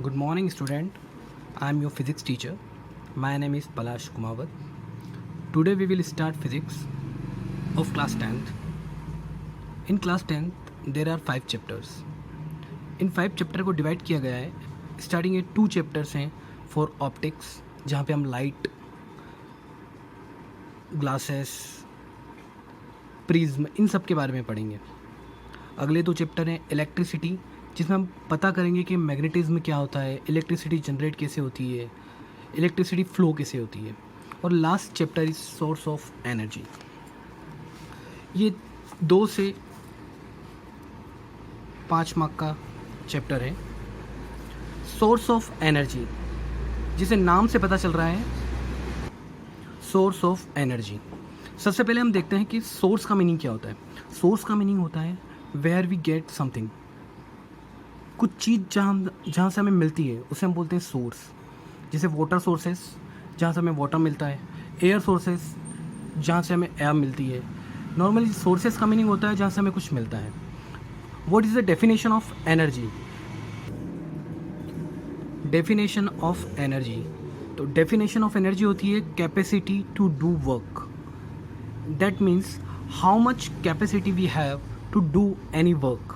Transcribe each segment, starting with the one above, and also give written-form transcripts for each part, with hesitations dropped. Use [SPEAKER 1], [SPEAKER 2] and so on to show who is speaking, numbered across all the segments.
[SPEAKER 1] Good morning, student. I am your physics teacher. My name is Palash Kumawat. Today we will start physics of class 10th. In class 10th, there are 5 chapters. In 5 chapter को divide किया गया है. Starting ये 2 chapters हैं for optics, जहाँ पे हम light, glasses, prism, इन सब के बारे में पढ़ेंगे. अगले 2 चैप्टर हैं इलेक्ट्रिसिटी, जिसमें हम पता करेंगे कि मैग्नेटिज्म क्या होता है, इलेक्ट्रिसिटी जनरेट कैसे होती है, इलेक्ट्रिसिटी फ्लो कैसे होती है. और last chapter is source of energy. ये 2 से 5 मार्क का चैप्टर है. सोर्स ऑफ एनर्जी, जिसे नाम से पता चल रहा है सोर्स ऑफ एनर्जी. सबसे पहले हम देखते हैं कि सोर्स का मीनिंग क्या होता है. सोर्स का मीनिंग होता है वेयर वी गेट समथिंग. कुछ चीज़ जहाँ से हमें मिलती है उसे हम बोलते हैं सोर्स. जैसे वाटर सोर्सेस, जहाँ से हमें वाटर मिलता है. एयर सोर्सेस, जहाँ से हमें एयर मिलती है. नॉर्मली सोर्सेस का मीनिंग होता है जहाँ से हमें कुछ मिलता है. What is the definition of energy? Definition of energy, तो डेफिनेशन ऑफ एनर्जी होती है capacity to do work. That means how much capacity we have to do any work.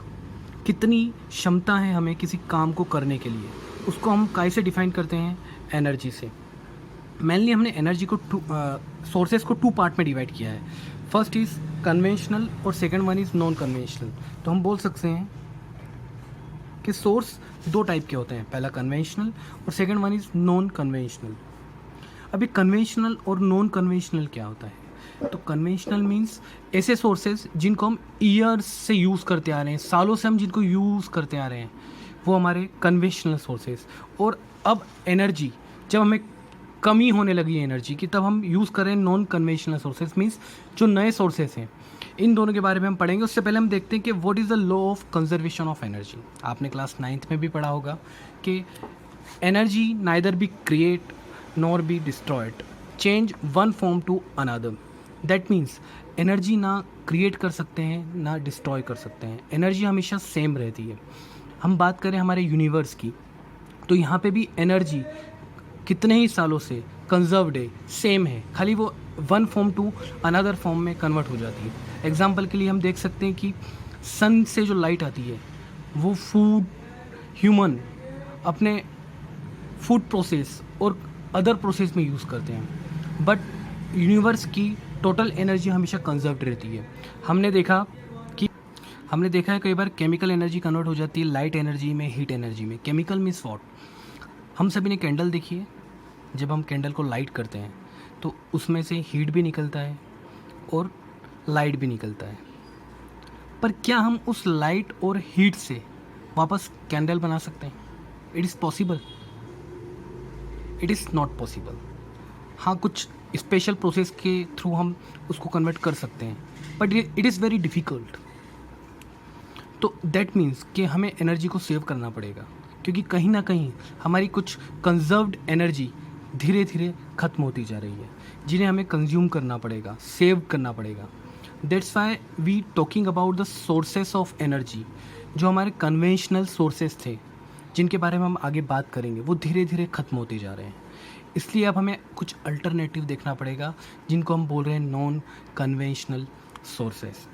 [SPEAKER 1] कितनी क्षमता है हमें किसी काम को करने के लिए, उसको हम कैसे डिफाइन करते हैं? एनर्जी से. मेनली हमने एनर्जी को सोर्सेज को 2 पार्ट में डिवाइड किया है. फर्स्ट इज़ कन्वेंशनल और second one is non conventional. तो हम बोल सकते हैं कि सोर्स 2 टाइप के होते हैं, पहला कन्वेंशनल और second one is non conventional. अभी कन्वेंशनल और नॉन कन्वेंशनल क्या होता है? तो कन्वेंशनल मीन्स ऐसे सोर्सेज जिनको हम ईयर्स से यूज़ करते आ रहे हैं, सालों से हम जिनको यूज़ करते आ रहे हैं, वो हमारे कन्वेंशनल सोर्सेज. और अब एनर्जी, जब हमें कमी होने लगी है एनर्जी की, तब हम यूज़ कर रहे हैं नॉन कन्वेंशनल सोर्सेज. मीन्स जो नए सोर्सेज हैं, इन दोनों के बारे में हम पढ़ेंगे. उससे पहले हम देखते हैं कि what is the law of conservation of energy. आपने क्लास 9th में भी पढ़ा होगा कि energy neither be create nor be destroyed, change one form to another. That means energy ना क्रिएट कर सकते हैं ना डिस्ट्रॉय कर सकते हैं. एनर्जी हमेशा सेम रहती है. हम बात करें हमारे यूनिवर्स की, तो यहाँ पे भी एनर्जी कितने ही सालों से कंजर्व्ड है, सेम है, खाली वो one form to another form में कन्वर्ट हो जाती है. एग्जाम्पल के लिए हम देख सकते हैं कि सन से जो लाइट आती है वो फूड, ह्यूमन अपने फूड प्रोसेस और अदर प्रोसेस में यूज़ करते हैं. बट यूनिवर्स की टोटल एनर्जी हमेशा कंजर्व्ड रहती है. हमने देखा है कई बार केमिकल एनर्जी कन्वर्ट हो जाती है लाइट एनर्जी में, हीट एनर्जी में. Chemical means what? हम सभी ने कैंडल देखी है. जब हम कैंडल को लाइट करते हैं तो उसमें से हीट भी निकलता है और लाइट भी निकलता है. पर क्या हम उस लाइट और हीट से वापस कैंडल बना सकते हैं? It is possible? It is not possible. हाँ, कुछ स्पेशल प्रोसेस के थ्रू हम उसको कन्वर्ट कर सकते हैं, but it is very difficult. तो दैट मीन्स कि हमें एनर्जी को सेव करना पड़ेगा, क्योंकि कहीं ना कहीं हमारी कुछ कंजर्व्ड एनर्जी धीरे धीरे ख़त्म होती जा रही है, जिन्हें हमें कंज्यूम करना पड़ेगा, सेव करना पड़ेगा. That's why we talking about the sources of energy. जो हमारे कन्वेंशनल सोर्सेस थे, जिनके बारे में हम आगे बात करेंगे, वो धीरे धीरे ख़त्म होते जा रहे हैं. इसलिए अब हमें कुछ अल्टरनेटिव देखना पड़ेगा, जिनको हम बोल रहे हैं नॉन कन्वेंशनल सोर्सेस.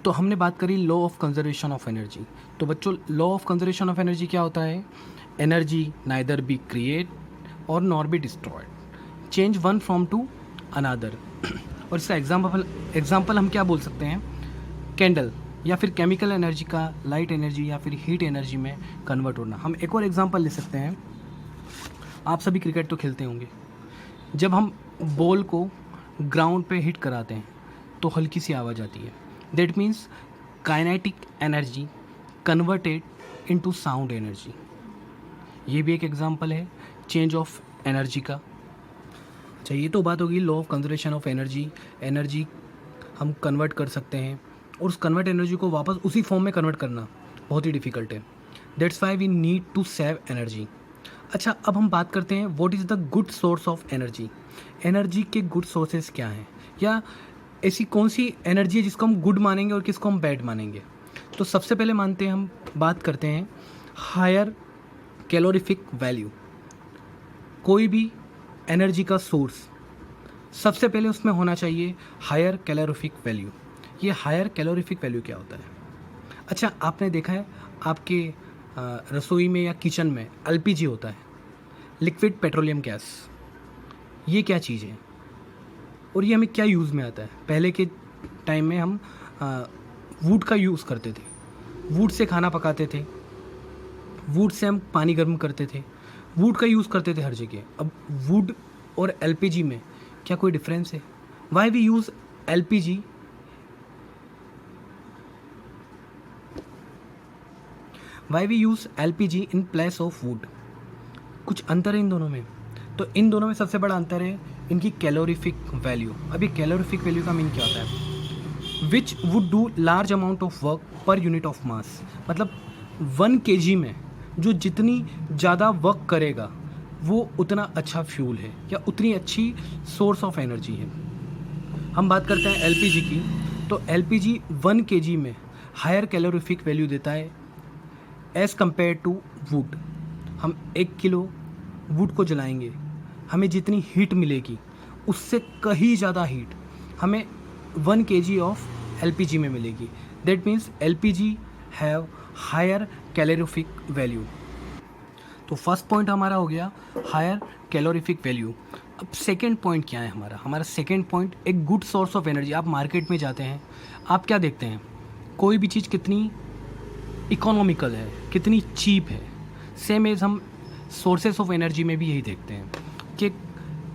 [SPEAKER 1] तो हमने बात करी law of conservation of energy. तो बच्चों, law of conservation of energy क्या होता है? एनर्जी नाइदर बी क्रिएट और nor be destroyed, change one from to another. और इसका एग्जाम्पल हम क्या बोल सकते हैं? कैंडल, या फिर केमिकल एनर्जी का लाइट एनर्जी या फिर हीट एनर्जी में कन्वर्ट होना. हम एक और एग्जाम्पल ले सकते हैं. आप सभी क्रिकेट तो खेलते होंगे. जब हम बॉल को ग्राउंड पे हिट कराते हैं तो हल्की सी आवाज़ आती है. That means kinetic energy converted into sound energy. ये भी एक एग्जांपल है चेंज ऑफ एनर्जी का. अच्छा, ये तो बात होगी law of conservation of energy. Energy हम कन्वर्ट कर सकते हैं, और उस कन्वर्ट एनर्जी को वापस उसी फॉर्म में कन्वर्ट करना बहुत ही डिफ़िकल्ट है. That's why we need to save energy. अच्छा, अब हम बात करते हैं what is the good source of energy. Energy के गुड सोर्सेज क्या हैं, या ऐसी कौन सी एनर्जी है जिसको हम गुड मानेंगे और किसको हम बैड मानेंगे? तो सबसे पहले मानते हैं, हम बात करते हैं हायर कैलोरीफिक वैल्यू। कोई भी एनर्जी का सोर्स सबसे पहले उसमें होना चाहिए हायर कैलोरीफिक वैल्यू। ये हायर कैलोरीफिक वैल्यू क्या होता है? अच्छा, आपने देखा है आपके रसोई में या किचन में एलपीजी होता है, लिक्विड पेट्रोलियम गैस। ये क्या चीज़ है और ये हमें क्या यूज़ में आता है? पहले के टाइम में हम वुड का यूज़ करते थे, वुड से खाना पकाते थे, वुड से हम पानी गर्म करते थे, वुड का यूज़ करते थे हर जगह। अब वुड और एलपीजी में क्या कोई डिफरेंस है? Why we use LPG? Why we use LPG in place of wood? कुछ अंतर है इन दोनों में। तो इन दोनों में सबसे बड़ा अंतर है इनकी कैलोरीफिक वैल्यू। अभी कैलोरीफिक वैल्यू का मीन क्या होता है? Which would do large amount of work per unit of mass. मतलब 1 kg में जो जितनी ज़्यादा वर्क करेगा वो उतना अच्छा फ्यूल है या उतनी अच्छी सोर्स ऑफ एनर्जी है। हम बात करते हैं एलपीजी की, तो एलपीजी 1 kg में हायर कैलोरीफिक वैल्यू देता है एज़ कम्पेयर टू वुड। हम 1 किलो वुड को जलाएंगे, हमें जितनी हीट मिलेगी उससे कहीं ज़्यादा हीट हमें 1 kg ऑफ एलपीजी में मिलेगी। That means LPG have higher calorific value. तो फर्स्ट पॉइंट हमारा हो गया हायर कैलोरीफिक वैल्यू। अब सेकेंड पॉइंट क्या है हमारा सेकेंड पॉइंट एक गुड सोर्स ऑफ एनर्जी। आप मार्केट में जाते हैं, आप क्या देखते हैं? कोई भी चीज़ कितनी इकोनॉमिकल है, कितनी चीप है। सेम एज हम सोर्सेस ऑफ एनर्जी में भी यही देखते हैं कि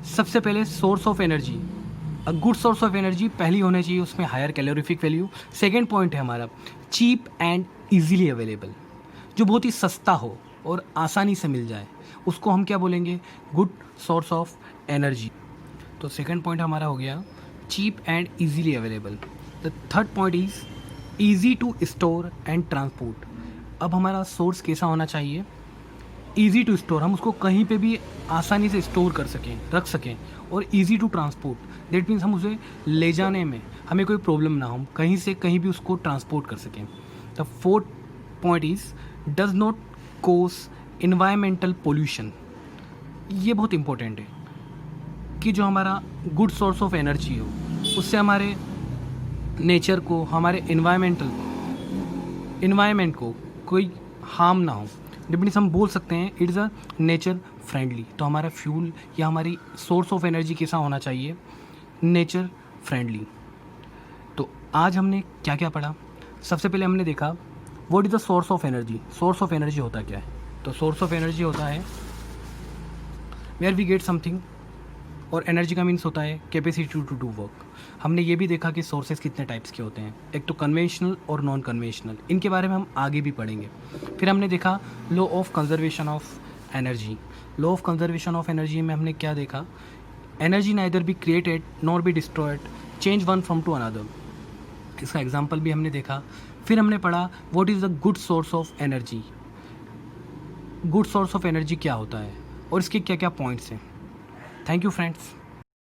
[SPEAKER 1] सबसे पहले source of energy, a good source of energy पहली होनी चाहिए, उसमें higher calorific value. Second point है हमारा चीप एंड ईजीली अवेलेबल, जो बहुत ही सस्ता हो और आसानी से मिल जाए, उसको हम क्या बोलेंगे? Good source of energy. तो सेकेंड पॉइंट हमारा हो गया cheap and easily available. The third point is easy to store and transport. अब हमारा सोर्स कैसा होना चाहिए? ईजी टू स्टोर, हम उसको कहीं पे भी आसानी से स्टोर कर सकें, रख सकें। और easy to transport, that means हम उसे ले जाने में हमें कोई प्रॉब्लम ना हो, कहीं से कहीं भी उसको ट्रांसपोर्ट कर सकें। The fourth point is does not cause environmental pollution. ये बहुत इंपॉर्टेंट है कि जो हमारा गुड सोर्स ऑफ एनर्जी हो उससे हमारे नेचर को, हमारे इन्वायरमेंट को कोई हार्म ना हो। दैट मीन्स हम बोल सकते हैं it is a nature friendly. तो हमारा फ्यूल या हमारी सोर्स ऑफ एनर्जी कैसा होना चाहिए? Nature friendly. तो आज हमने क्या क्या पढ़ा? सबसे पहले हमने देखा what is the source of energy. Source of energy होता क्या है? तो सोर्स ऑफ एनर्जी होता है वेयर वी गेट समथिंग, और एनर्जी का मीन्स होता है कैपेसिटी टू डू वर्क। हमने ये भी देखा कि सोर्सेज कितने टाइप्स के होते हैं, एक तो कन्वेंशनल और नॉन कन्वेंशनल। इनके बारे में हम आगे भी पढ़ेंगे। फिर हमने देखा law of conservation of energy. Law of conservation of energy में हमने क्या देखा? Energy neither be created nor be destroyed, change one from to another. इसका एग्जाम्पल भी हमने देखा। फिर हमने पढ़ा what is the good source of energy. Good source of energy क्या होता है और इसके क्या क्या पॉइंट्स हैं। Thank you friends.